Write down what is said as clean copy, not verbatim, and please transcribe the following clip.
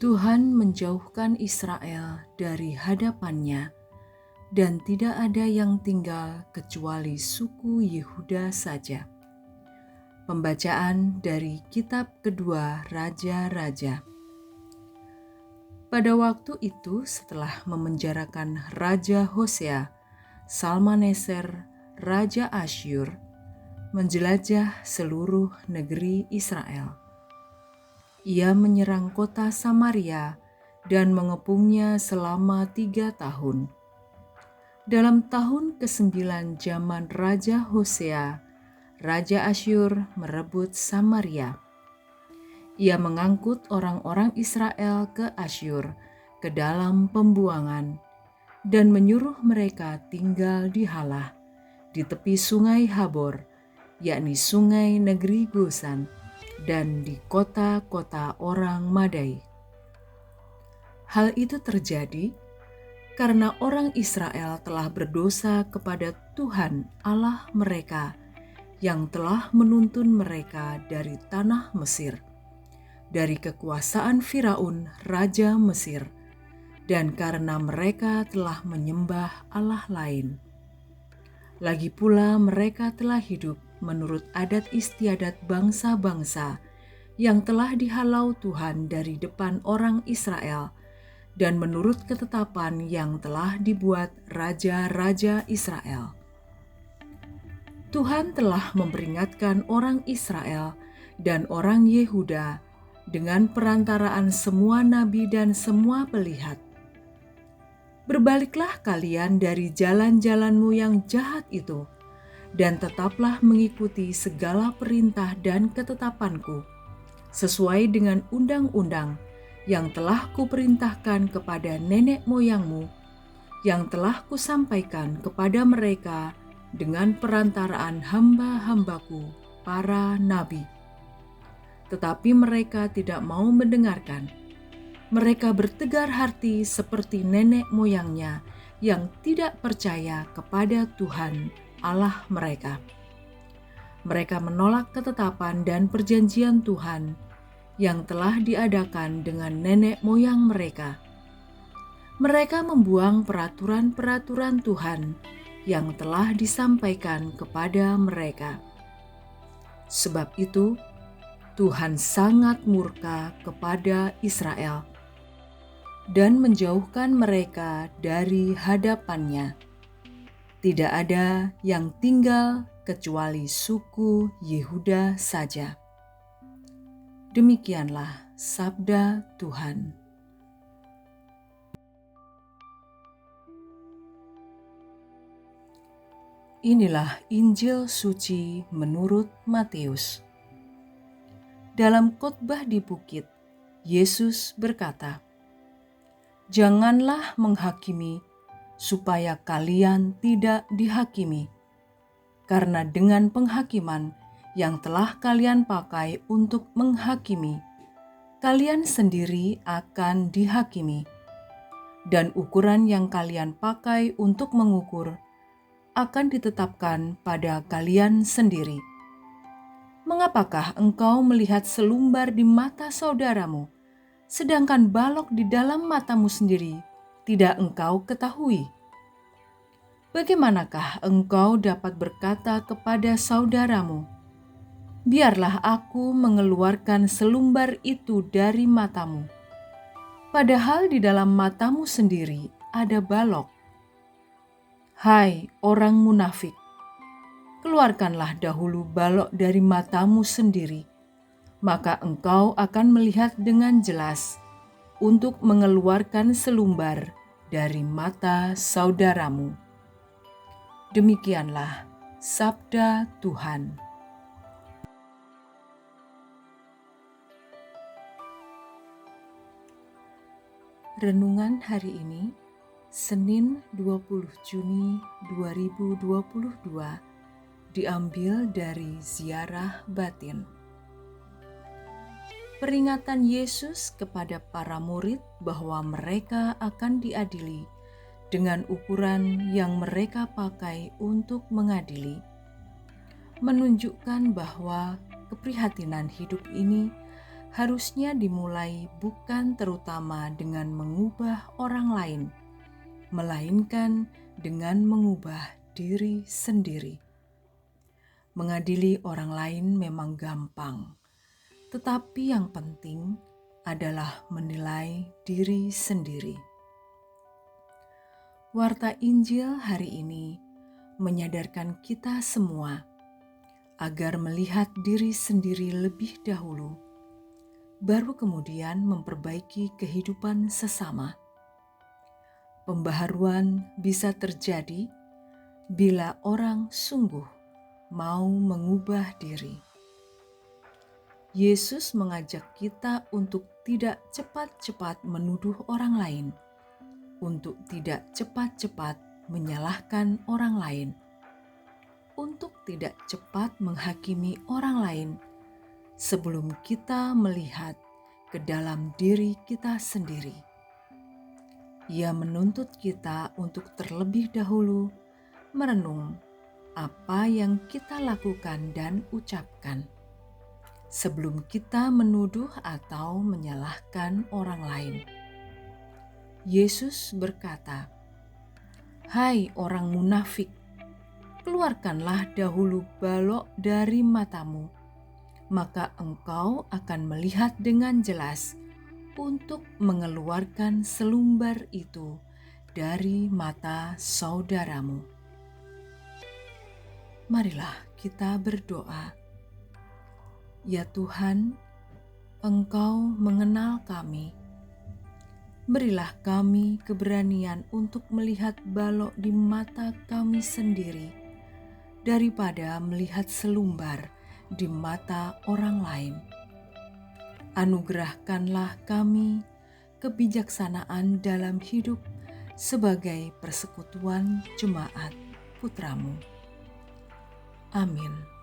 Tuhan menjauhkan Israel dari hadapannya, dan tidak ada yang tinggal kecuali suku Yehuda saja. Pembacaan dari Kitab Kedua Raja-Raja. Pada waktu itu, setelah memenjarakan Raja Hosea, Salmaneser, Raja Asyur, menjelajah seluruh negeri Israel. Ia menyerang kota Samaria dan mengepungnya selama 3 tahun. Dalam tahun ke-9 zaman Raja Hosea, Raja Asyur merebut Samaria. Ia mengangkut orang-orang Israel ke Asyur, ke dalam pembuangan, dan menyuruh mereka tinggal di Halah, di tepi sungai Habor, yakni sungai negeri Gosan, dan di kota-kota orang Madai. Hal itu terjadi karena orang Israel telah berdosa kepada Tuhan Allah mereka yang telah menuntun mereka dari tanah Mesir, dari kekuasaan Firaun Raja Mesir, dan karena mereka telah menyembah Allah lain. Lagi pula mereka telah hidup menurut adat istiadat bangsa-bangsa yang telah dihalau Tuhan dari depan orang Israel, dan menurut ketetapan yang telah dibuat raja-raja Israel. Tuhan telah memperingatkan orang Israel dan orang Yehuda dengan perantaraan semua nabi dan semua pelihat. Berbaliklah kalian dari jalan-jalanmu yang jahat itu, dan tetaplah mengikuti segala perintah dan ketetapanku, sesuai dengan undang-undang yang telah kuperintahkan kepada nenek moyangmu, yang telah kusampaikan kepada mereka dengan perantaraan hamba-hambaku, para nabi. Tetapi mereka tidak mau mendengarkan. Mereka bertegar hati seperti nenek moyangnya yang tidak percaya kepada Tuhan Allah mereka. Mereka menolak ketetapan dan perjanjian Tuhan yang telah diadakan dengan nenek moyang mereka. Mereka membuang peraturan-peraturan Tuhan yang telah disampaikan kepada mereka. Sebab itu, Tuhan sangat murka kepada Israel dan menjauhkan mereka dari hadapannya. Tidak ada yang tinggal kecuali suku Yehuda saja. Demikianlah sabda Tuhan. Inilah Injil suci menurut Matius. Dalam khotbah di bukit, Yesus berkata, "Janganlah menghakimi, supaya kalian tidak dihakimi. Karena dengan penghakiman yang telah kalian pakai untuk menghakimi, kalian sendiri akan dihakimi. Dan ukuran yang kalian pakai untuk mengukur akan ditetapkan pada kalian sendiri. Mengapakah engkau melihat selumbar di mata saudaramu, sedangkan balok di dalam matamu sendiri tidak engkau ketahui? Bagaimanakah engkau dapat berkata kepada saudaramu, 'Biarlah aku mengeluarkan selumbar itu dari matamu,' padahal di dalam matamu sendiri ada balok? Hai orang munafik, keluarkanlah dahulu balok dari matamu sendiri, maka engkau akan melihat dengan jelas untuk mengeluarkan selumbar dari mata saudaramu." Demikianlah sabda Tuhan. Renungan hari ini, Senin 20 Juni 2022, diambil dari Ziarah Batin. Peringatan Yesus kepada para murid bahwa mereka akan diadili dengan ukuran yang mereka pakai untuk mengadili, menunjukkan bahwa keprihatinan hidup ini harusnya dimulai bukan terutama dengan mengubah orang lain, melainkan dengan mengubah diri sendiri. Mengadili orang lain memang gampang, tetapi yang penting adalah menilai diri sendiri. Warta Injil hari ini menyadarkan kita semua agar melihat diri sendiri lebih dahulu, baru kemudian memperbaiki kehidupan sesama. Pembaharuan bisa terjadi bila orang sungguh mau mengubah diri. Yesus mengajak kita untuk tidak cepat-cepat menuduh orang lain, untuk tidak cepat-cepat menyalahkan orang lain, untuk tidak cepat menghakimi orang lain sebelum kita melihat ke dalam diri kita sendiri. Ia menuntut kita untuk terlebih dahulu merenung apa yang kita lakukan dan ucapkan sebelum kita menuduh atau menyalahkan orang lain. Yesus berkata, "Hai orang munafik, keluarkanlah dahulu balok dari matamu, maka engkau akan melihat dengan jelas untuk mengeluarkan selumbar itu dari mata saudaramu." Marilah kita berdoa. Ya Tuhan, Engkau mengenal kami. Berilah kami keberanian untuk melihat balok di mata kami sendiri daripada melihat selumbar di mata orang lain. Anugerahkanlah kami kebijaksanaan dalam hidup sebagai persekutuan jemaat Putramu. Amin.